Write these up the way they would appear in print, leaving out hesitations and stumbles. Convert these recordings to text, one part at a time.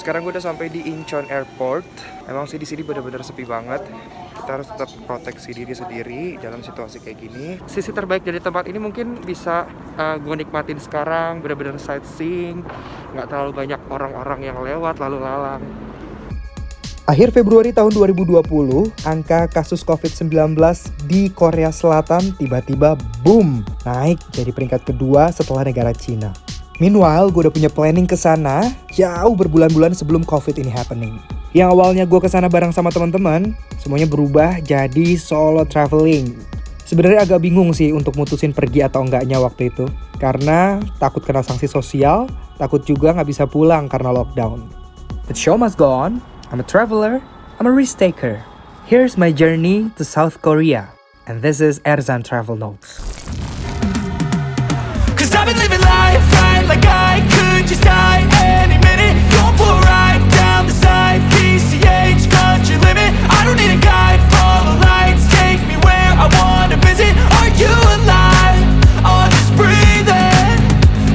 Sekarang gue udah sampai di Incheon Airport. Emang sih di sini benar-benar sepi banget. Kita harus tetap proteksi diri sendiri dalam situasi kayak gini. Sisi terbaik dari tempat ini mungkin bisa gue nikmatin sekarang, benar-benar sightseeing, nggak terlalu banyak orang-orang yang lewat lalu lalang. Akhir Februari tahun 2020, angka kasus COVID-19 di Korea Selatan tiba-tiba boom, naik jadi peringkat kedua setelah negara Cina. Meanwhile, gue udah punya planning ke sana jauh berbulan-bulan sebelum COVID ini happening. Yang awalnya gue kesana bareng sama teman-teman, semuanya berubah jadi solo traveling. Sebenarnya agak bingung sih untuk mutusin pergi atau enggaknya waktu itu. Karena takut kena sanksi sosial, takut juga nggak bisa pulang karena lockdown. But show must go on. I'm a traveler, I'm a risk taker. Here's my journey to South Korea. And this is Erzan Travel Notes. Cause I've been living life right like I could just die any minute. Going for a ride down the side, PCH, country limit. I don't need a guide, follow lights, take me where I wanna visit. Are you alive? I'll just breathe in.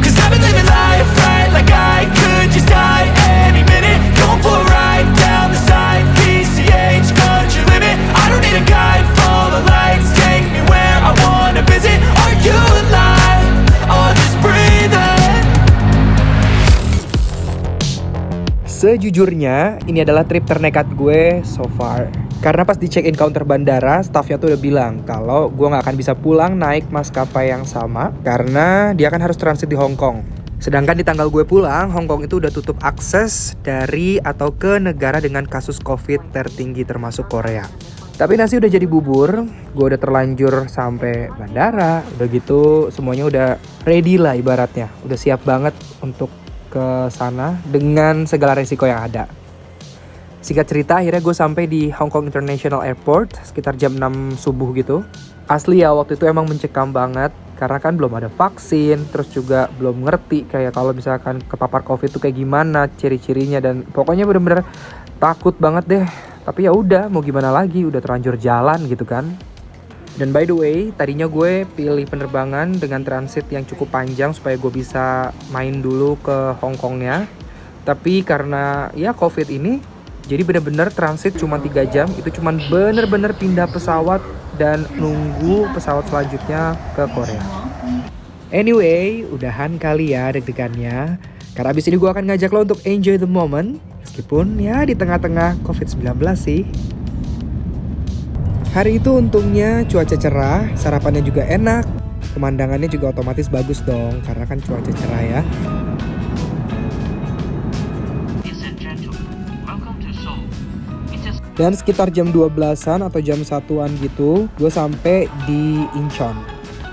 Cause I've been living life right like I could just die any minute. Going for a ride down the side, PCH, country limit. I don't need a guide, follow lights, take me where I wanna visit. Are you alive? I'll just breathe in. Sejujurnya, ini adalah trip ternekat gue so far. Karena pas di check-in counter bandara, staffnya tuh udah bilang kalau gue gak akan bisa pulang naik maskapai yang sama karena dia kan harus transit di Hong Kong. Sedangkan di tanggal gue pulang, Hong Kong itu udah tutup akses dari atau ke negara dengan kasus COVID tertinggi termasuk Korea. Tapi nasi udah jadi bubur, gue udah terlanjur sampai bandara, udah gitu semuanya udah ready lah ibaratnya. Udah siap banget untuk ke sana dengan segala resiko yang ada. Singkat cerita, akhirnya gue sampai di Hong Kong International Airport sekitar jam 6 subuh gitu. Asli ya, waktu itu emang mencekam banget karena kan belum ada vaksin, terus juga belum ngerti kayak kalau misalkan kepapar COVID itu kayak gimana ciri-cirinya, dan pokoknya bener-bener takut banget deh. Tapi ya udah, mau gimana lagi, udah terlanjur jalan gitu kan. Dan by the way, tadinya gue pilih penerbangan dengan transit yang cukup panjang supaya gue bisa main dulu ke Hong Kongnya. Tapi karena ya COVID ini, jadi bener-bener transit cuma 3 jam, itu cuma bener-bener pindah pesawat dan nunggu pesawat selanjutnya ke Korea. Anyway, udahan kali ya deg-degannya. Karena abis ini gue akan ngajak lo untuk enjoy the moment, meskipun ya di tengah-tengah COVID-19 sih. Hari itu untungnya cuaca cerah, sarapannya juga enak, pemandangannya juga otomatis bagus dong, karena kan cuaca cerah ya. Dan sekitar jam 12-an atau jam 1-an gitu, gue sampai di Incheon.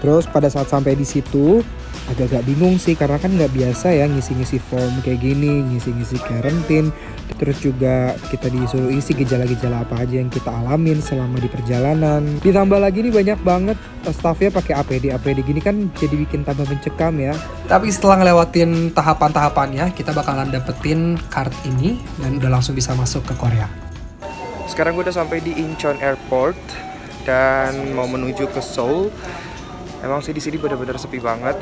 Terus pada saat sampai di situ, agak-agak bingung sih karena kan nggak biasa ya ngisi-ngisi form kayak gini, ngisi-ngisi karantin. Terus juga kita disuruh isi gejala-gejala apa aja yang kita alamin selama di perjalanan. Ditambah lagi nih banyak banget staffnya pakai APD gini kan jadi bikin tambah mencekam ya. Tapi setelah ngelewatin tahapan-tahapannya, kita bakalan dapetin card ini dan udah langsung bisa masuk ke Korea. Sekarang gue udah sampai di Incheon Airport dan mau menuju ke Seoul. Emang sih di sini benar-benar sepi banget.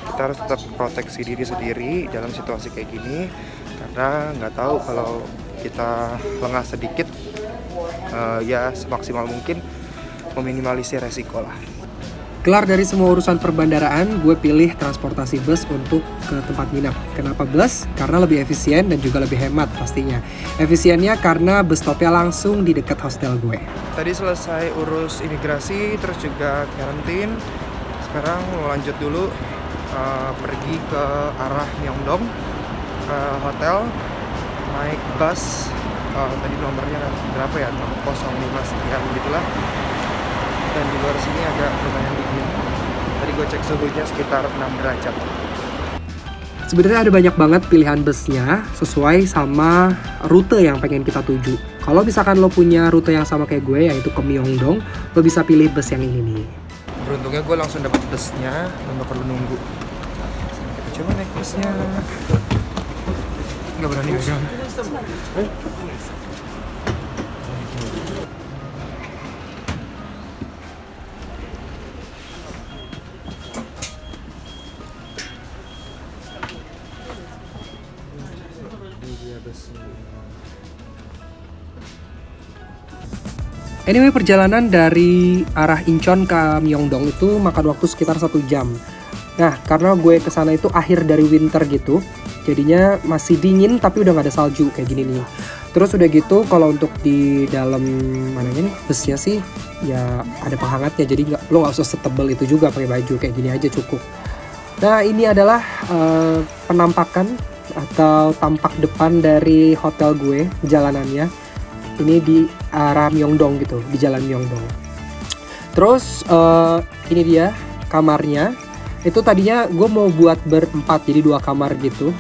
Kita harus tetap proteksi diri sendiri dalam situasi kayak gini karena nggak tahu kalau kita lengah sedikit, ya semaksimal mungkin meminimalisir resiko lah. Kelar dari semua urusan perbandaraan, gue pilih transportasi bus untuk ke tempat nginap. Kenapa bus? Karena lebih efisien dan juga lebih hemat pastinya. Efisiennya karena bus stopnya langsung di dekat hostel gue. Tadi selesai urus imigrasi, terus juga karantin. Sekarang mau lanjut dulu pergi ke arah Myeongdong, hotel, naik bus. Tadi nomornya berapa ya? 005 sekian gitulah. Dan di luar sini agak lumayan dingin. Tadi gue cek suhunya sekitar 6 derajat. Sebenarnya ada banyak banget pilihan busnya sesuai sama rute yang pengen kita tuju. Kalau misalkan lo punya rute yang sama kayak gue, yaitu ke Myeongdong, lo bisa pilih bus yang ini nih. Beruntungnya gue langsung dapat busnya dan gak perlu nunggu. Kita coba naik busnya. Gak berani pegang. Anyway, perjalanan dari arah Incheon ke Myeongdong itu makan waktu sekitar 1 jam. Nah, karena gue kesana itu akhir dari winter gitu, jadinya masih dingin tapi udah gak ada salju kayak gini nih. Terus udah gitu, kalau untuk di dalam mananya nih busnya sih ya ada penghangatnya, jadi lo gak usah setebel itu juga pakai baju, kayak gini aja cukup. Nah, ini adalah penampakan atau tampak depan dari hotel gue, jalanannya. Ini di arah Myeongdong gitu, di jalan Myeongdong. Terus ini dia kamarnya. Itu tadinya gue mau buat berempat, jadi 2 kamar gitu.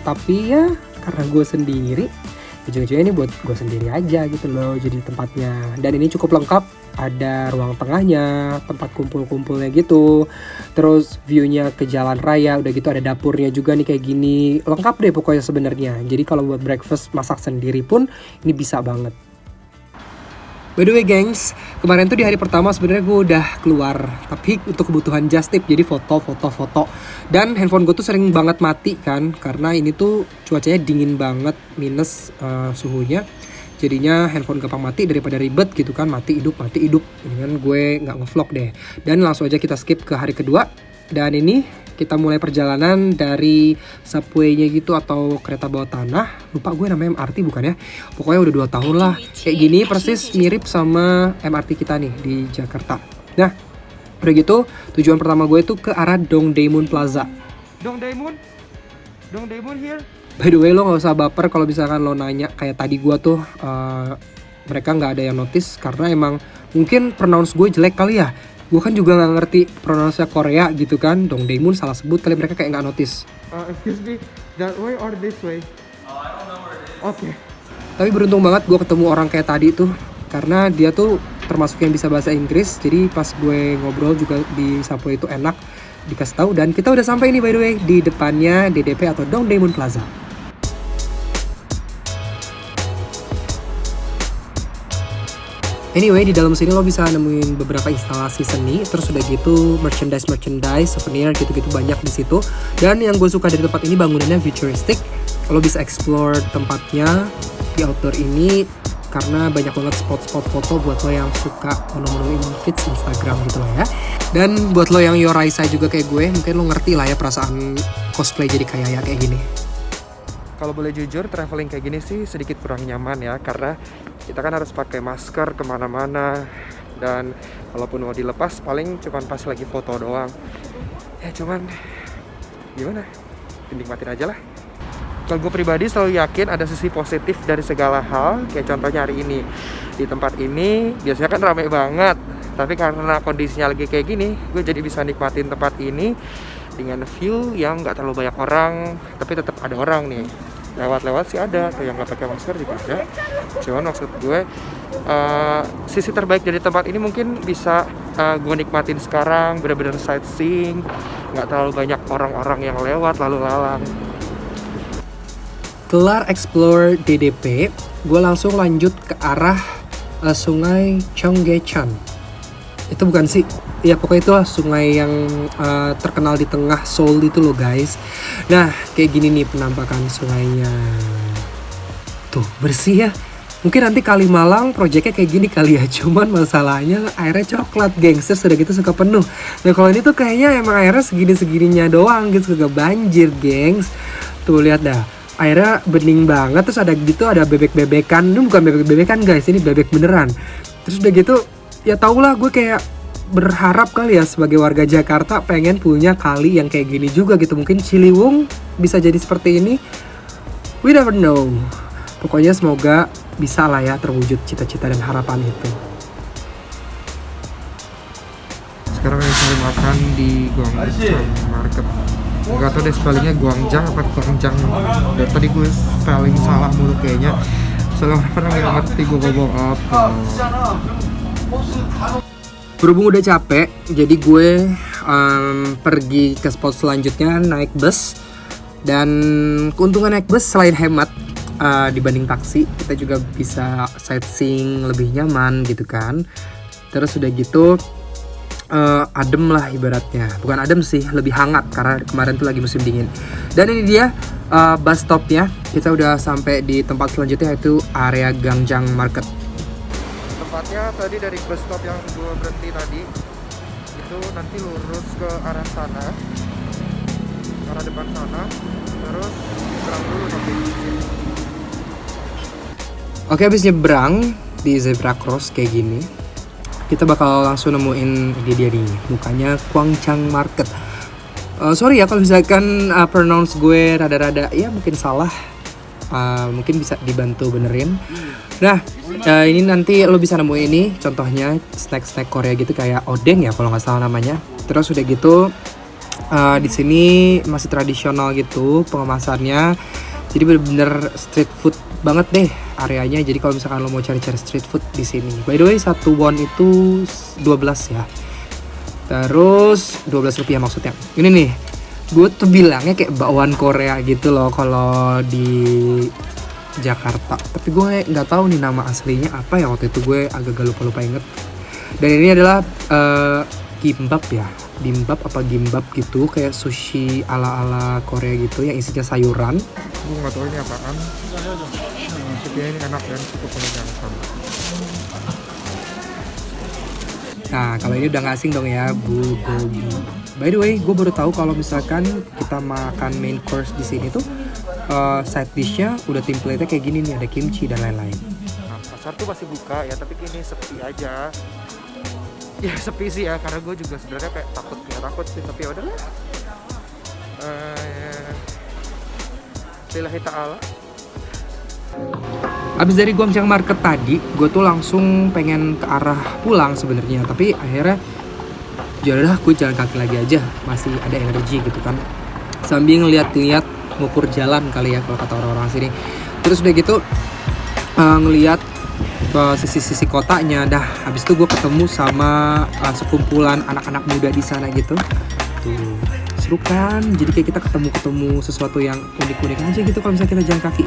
Tapi ya karena gue sendiri, ujung-ujungnya ini buat gue sendiri aja gitu loh jadi tempatnya. Dan ini cukup lengkap, ada ruang tengahnya, tempat kumpul-kumpulnya gitu. Terus view-nya ke jalan raya, udah gitu ada dapurnya juga nih kayak gini. Lengkap deh pokoknya sebenarnya. Jadi kalau buat breakfast masak sendiri pun ini bisa banget. By the way gengs, kemarin tuh di hari pertama sebenarnya gue udah keluar, tapi untuk kebutuhan just tip, jadi foto. Dan handphone gue tuh sering banget mati kan, karena ini tuh cuacanya dingin banget, minus suhunya. Jadinya handphone gampang mati daripada ribet gitu kan, mati hidup. Dengan gue nggak ngevlog deh. Dan langsung aja kita skip ke hari kedua. Dan ini kita mulai perjalanan dari subway-nya gitu atau kereta bawah tanah. Lupa gue namanya MRT bukan ya. Pokoknya udah 2 tahun lah. Kayak gini persis mirip sama MRT kita nih di Jakarta. Nah, udah gitu tujuan pertama gue tuh ke arah Dongdaemun Plaza. Dongdaemun here. By the way, lo gak usah baper kalau misalkan lo nanya kayak tadi gue tuh mereka gak ada yang notice karena emang mungkin pronounce gue jelek kali ya. Gue kan juga gak ngerti pronounce Korea gitu kan. Dongdaemun salah sebut kali, mereka kayak gak notice. Excuse me, that way or this way? I don't know where it is. Okay. Tapi beruntung banget gue ketemu orang kayak tadi tuh, karena dia tuh termasuk yang bisa bahasa Inggris. Jadi pas gue ngobrol juga di subway itu enak dikasih tahu. Dan kita udah sampai nih by the way di depannya DDP atau Dongdaemun Plaza. Anyway, di dalam sini lo bisa nemuin beberapa instalasi seni, terus udah gitu merchandise, souvenir gitu-gitu banyak di situ. Dan yang gue suka dari tempat ini bangunannya futuristic. Lo bisa explore tempatnya di outdoor ini karena banyak banget spot-spot foto buat lo yang suka menu-menuin feeds Instagram gitu lah ya. Dan buat lo yang Yoraisa juga kayak gue, mungkin lo ngerti lah ya perasaan cosplay jadi kayak gini. Kalau boleh jujur, traveling kayak gini sih sedikit kurang nyaman ya, karena kita kan harus pakai masker kemana-mana, dan kalaupun mau dilepas paling cuman pas lagi foto doang. Ya cuman gimana, dinikmatin aja lah. Kalau gue pribadi selalu yakin ada sisi positif dari segala hal. Kayak contohnya hari ini, di tempat ini biasanya kan rame banget, tapi karena kondisinya lagi kayak gini, gue jadi bisa nikmatin tempat ini dengan view yang nggak terlalu banyak orang, tapi tetap ada orang nih. Lewat-lewat sih ada, atau yang nggak pakai masker juga ada. Cuman maksud gue, sisi terbaik dari tempat ini mungkin bisa gue nikmatin sekarang, bener-bener sightseeing, nggak terlalu banyak orang-orang yang lewat lalu lalang. Kelar explore DDP, gue langsung lanjut ke arah sungai Cheonggyecheon. Itu bukan sih, ya pokoknya itulah sungai yang terkenal di tengah Seoul itu loh guys. Nah kayak gini nih penampakan sungainya. Tuh bersih ya. Mungkin nanti Kalimalang proyeknya kayak gini kali ya. Cuman masalahnya airnya coklat gengs, sudah gitu suka penuh. Nah kalau ini tuh kayaknya emang airnya segini-segininya doang gitu, gak banjir gengs. Tuh lihat dah, airnya bening banget. Terus ada gitu, ada bebek-bebekan. Ini bukan bebek-bebekan guys, ini bebek beneran. Terus udah gitu, ya tau lah gue kayak berharap kali ya sebagai warga Jakarta pengen punya kali yang kayak gini juga gitu. Mungkin Ciliwung bisa jadi seperti ini. We never know. Pokoknya semoga bisa lah ya terwujud cita-cita dan harapan itu. Sekarang lagi cari makan di Gwangjang Market. Gak tau deh spellingnya Gwangjang apa Gwangjang. Dan tadi gue spelling salah mulu kayaknya. Soalnya pernah gak ngerti gue ngomong apa. Berhubung udah capek, jadi gue pergi ke spot selanjutnya naik bus. Dan keuntungan naik bus selain hemat dibanding taksi, kita juga bisa sightseeing lebih nyaman gitu kan. Terus udah gitu adem lah ibaratnya. Bukan adem sih, lebih hangat karena kemarin tuh lagi musim dingin. Dan ini dia bus stopnya. Kita udah sampai di tempat selanjutnya, yaitu area Gangjang Market. Tempatnya tadi dari bus stop yang gue berhenti tadi itu nanti lurus ke arah sana, arah depan sana, terus nyebrang dulu tapi. Oke, habis nyebrang di zebra cross kayak gini, kita bakal langsung nemuin dia nih, mukanya Kwangchang Market. Sorry ya kalau misalkan pronounce gue rada-rada ya mungkin salah, mungkin bisa dibantu benerin. Nah, ini nanti lo bisa nemuin ini, contohnya snack-snack Korea gitu kayak odeng ya kalau nggak salah namanya. Terus udah gitu di sini masih tradisional gitu pengemasannya, jadi bener-bener street food banget deh areanya. Jadi kalau misalkan lo mau cari-cari street food di sini, by the way 1 won itu 12 ya. Terus 12 rupiah maksudnya. Ini nih, gue tuh bilangnya kayak bakwan Korea gitu loh kalau di Jakarta. Tapi gue nggak tahu nih nama aslinya apa ya, waktu itu gue agak lupa inget. Dan ini adalah gimbap ya, bimbap apa gimbap gitu, kayak sushi ala Korea gitu yang isinya sayuran. Gue nggak tahu ini apaan. Tapi ini enak dan cukup mengenyangkan. Nah, kalau ini udah nggak asing dong ya, bulgogi. By the way, gue baru tahu kalau misalkan kita makan main course di sini tuh side dishnya udah template-nya kayak gini nih, ada kimchi dan lain-lain. Nah, pasar tuh masih buka ya, tapi kini sepi aja. Ya sepi sih ya, karena gue juga sebenarnya kayak takut sih, tapi ya udahlah. Lillahi ta'ala. Abis dari Gangjang Market tadi, gue tuh langsung pengen ke arah pulang sebenarnya, tapi akhirnya yaudah gue jalan kaki lagi aja, masih ada energi gitu kan, sambil ngeliat ngukur jalan kali ya kalau kata orang-orang sini. Terus udah gitu ngeliat sisi-sisi kotanya. Dah habis itu gue ketemu sama sekumpulan anak-anak muda di sana gitu. Tuh seru kan, jadi kayak kita ketemu sesuatu yang unik-unik aja gitu kalau misalnya kita jalan kaki.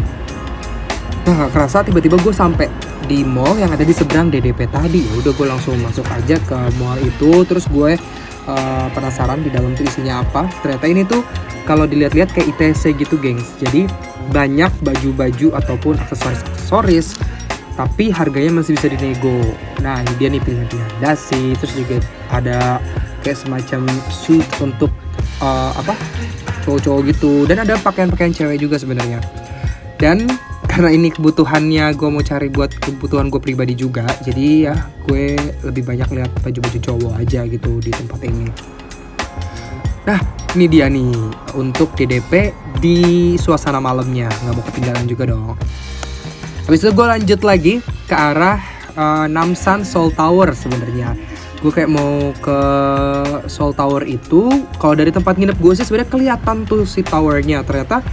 Nah, gak kerasa tiba-tiba gue sampai di mall yang ada di seberang DDP tadi. Ya udah gue langsung masuk aja ke mall itu. Terus gue penasaran di dalam tuh isinya apa. Ternyata ini tuh kalau dilihat-lihat kayak ITC gitu, gengs. Jadi banyak baju-baju ataupun aksesoris, tapi harganya masih bisa dinego. Nah, ini dia nih pilihan-pilihan dasi. Terus juga ada kayak semacam suit untuk cowok-cowok gitu. Dan ada pakaian-pakaian cewek juga sebenarnya. Dan karena ini kebutuhannya gue mau cari buat kebutuhan gue pribadi juga, jadi ya gue lebih banyak lihat baju-baju cowok aja gitu di tempat ini. Nah, ini dia nih untuk DDP di suasana malamnya, nggak mau ketinggalan juga dong. Habis itu gue lanjut lagi ke arah Namsan Seoul Tower sebenarnya. Gue kayak mau ke Seoul Tower itu. Kalau dari tempat nginep gue sih sebenarnya kelihatan tuh si towernya, ternyata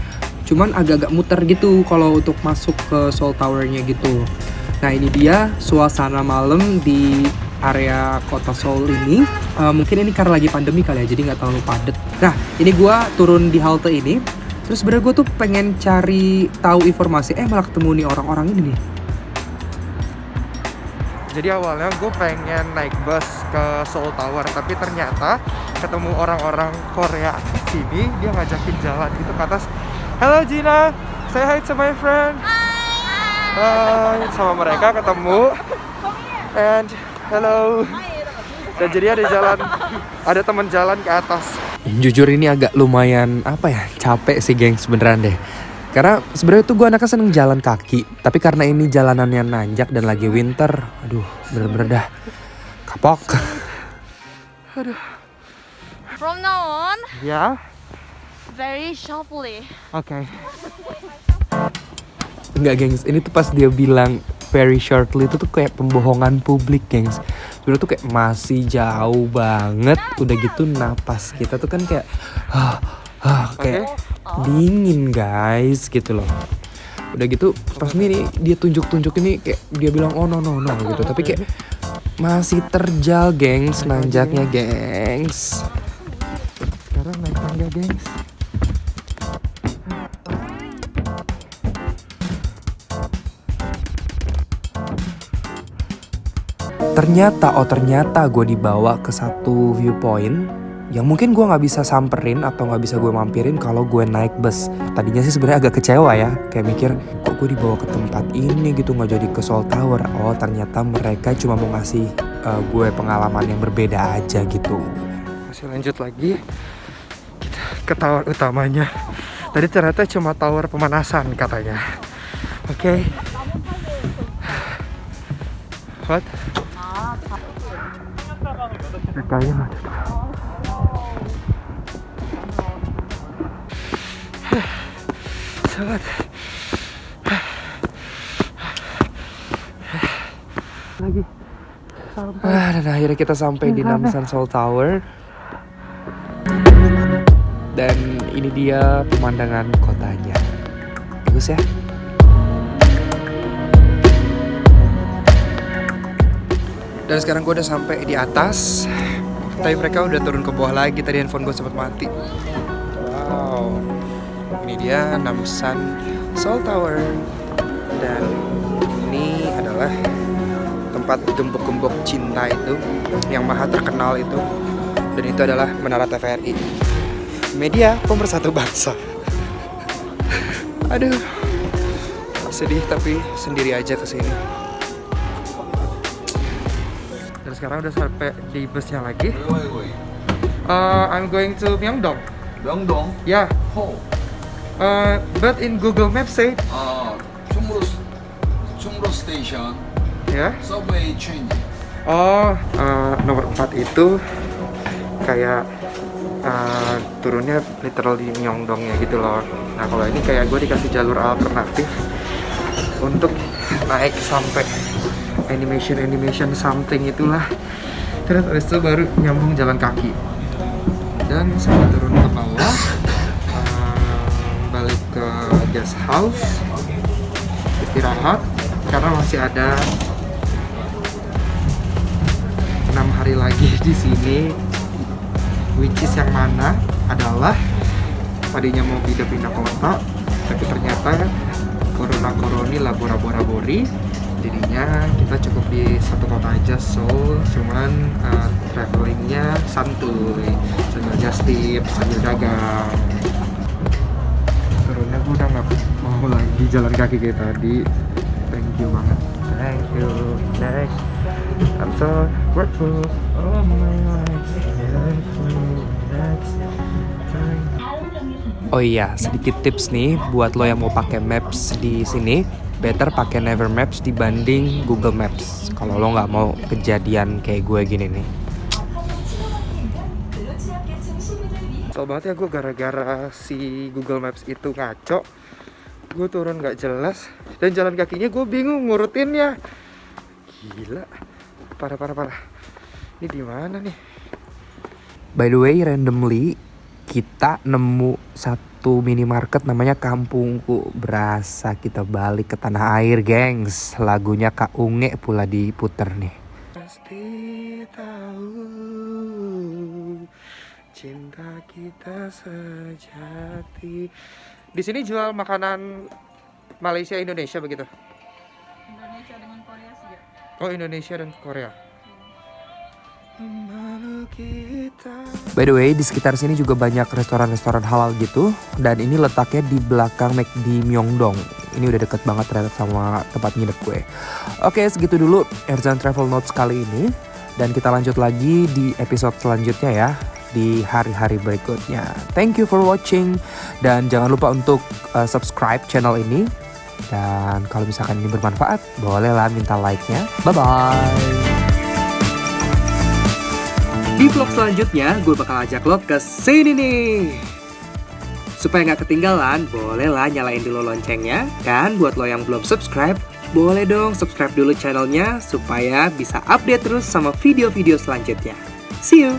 cuman agak-agak muter gitu kalau untuk masuk ke Seoul Tower-nya gitu. Nah, ini dia suasana malam di area kota Seoul ini. Mungkin ini karena lagi pandemi kali ya, jadi nggak terlalu padat. Nah, ini gue turun di halte ini. Terus sebenarnya gue tuh pengen cari tahu informasi, malah ketemu nih orang-orang ini nih. Jadi awalnya gue pengen naik bus ke Seoul Tower, tapi ternyata ketemu orang-orang Korea sini, dia ngajakin jalan gitu ke atas. Hello Gina, say hi to my friend. Hai, sama mereka ketemu. And hello. Dan jadi ada teman jalan ke atas. Jujur ini agak lumayan capek sih gengs, beneran deh. Karena sebenarnya tuh gue anaknya seneng jalan kaki, tapi karena ini jalanannya nanjak dan lagi winter, aduh bener-bener dah kapok. Aduh. From now on, Ya, very sharply. oke. Enggak gengs, ini tuh pas dia bilang very shortly itu tuh kayak pembohongan publik gengs. Sebenarnya tuh kayak masih jauh banget, udah gitu napas kita tuh kan kayak kayak dingin guys gitu loh. Udah gitu pas ini dia tunjuk ini kayak dia bilang oh no gitu, tapi kayak masih terjal gengs, nanjaknya gengs. Sekarang naik tangga, gengs. Ternyata gue dibawa ke satu viewpoint yang mungkin gue nggak bisa samperin atau nggak bisa gue mampirin kalau gue naik bus. Tadinya sih sebenarnya agak kecewa ya, kayak mikir kok gue dibawa ke tempat ini gitu, nggak jadi ke Seoul Tower. Oh ternyata mereka cuma mau ngasih gue pengalaman yang berbeda aja gitu. Masih lanjut lagi kita ke tower utamanya. Tadi ternyata cuma tower pemanasan katanya. Oke. What? Kayaknya macet. Sangat. Lagi. Dan akhirnya kita sampai di Namsan Seoul Tower. Dan ini dia pemandangan kotanya. Bagus ya? Dan sekarang gue udah sampai di atas. Tapi mereka udah turun ke bawah lagi. Tadi handphone gue sempat mati. Wow. Ini dia Namsan Seoul Tower. Dan ini adalah tempat gembok-gembok cinta itu yang maha terkenal itu. Dan itu adalah Menara TVRI, media pemersatu bangsa. Aduh, sedih tapi sendiri aja kesini. Dan sekarang udah sampai di busnya lagi. I'm going to Myeongdong. 명동? Yeah. 호. But in Google Maps say, 충무로 스테이션. ya. 서브웨이 체인지. Oh, nomor 4 itu kayak turunnya literal di Myeongdongnya gitu loh. Nah kalau ini kayak gue dikasih jalur alternatif untuk naik sampai animation something itulah. Terus habis itu baru nyambung jalan kaki. Dan saya turun ke bawah, balik ke guest house, istirahat karena masih ada 6 hari lagi di sini, which is yang mana adalah tadinya mau pindah kota, tapi ternyata corona labora-bori, jadinya kita cukup di satu kota aja, so cuman travelingnya santuy, sambil just tip, sambil dagang. Turunnya gue udah nggak mau lagi jalan kaki kayak tadi. Thank you banget, thank you, next. I'm so grateful. Oh my life. Oh iya, sedikit tips nih buat lo yang mau pakai Maps di sini, better pakai Never Maps dibanding Google Maps. Kalau lo nggak mau kejadian kayak gue gini nih. Kesel banget ya gue gara-gara si Google Maps itu ngaco. Gue turun nggak jelas dan jalan kakinya gue bingung ngurutinnya. Gila, parah. Ini di mana nih? By the way, randomly kita nemu satu minimarket namanya Kampungku. Berasa kita balik ke tanah air, gengs. Lagunya Kak Unge pula diputer nih. Pasti tahu cinta kita sejati. Di sini jual makanan Malaysia Indonesia begitu? Indonesia dengan Korea sih ya. Oh, Indonesia dan Korea. By the way, di sekitar sini juga banyak restoran-restoran halal gitu. Dan ini letaknya di belakang McD Myeongdong. Ini udah deket banget ternyata sama tempat nginep gue. Oke, segitu dulu Erzan Travel Notes kali ini. Dan kita lanjut lagi di episode selanjutnya ya, di hari-hari berikutnya. Thank you for watching. Dan jangan lupa untuk subscribe channel ini. Dan kalau misalkan ini bermanfaat, bolehlah minta like-nya. Bye-bye. Di vlog selanjutnya, gue bakal ajak lo ke sini nih. Supaya nggak ketinggalan, bolehlah nyalain dulu loncengnya. Dan buat lo yang belum subscribe, boleh dong subscribe dulu channelnya supaya bisa update terus sama video-video selanjutnya. See you!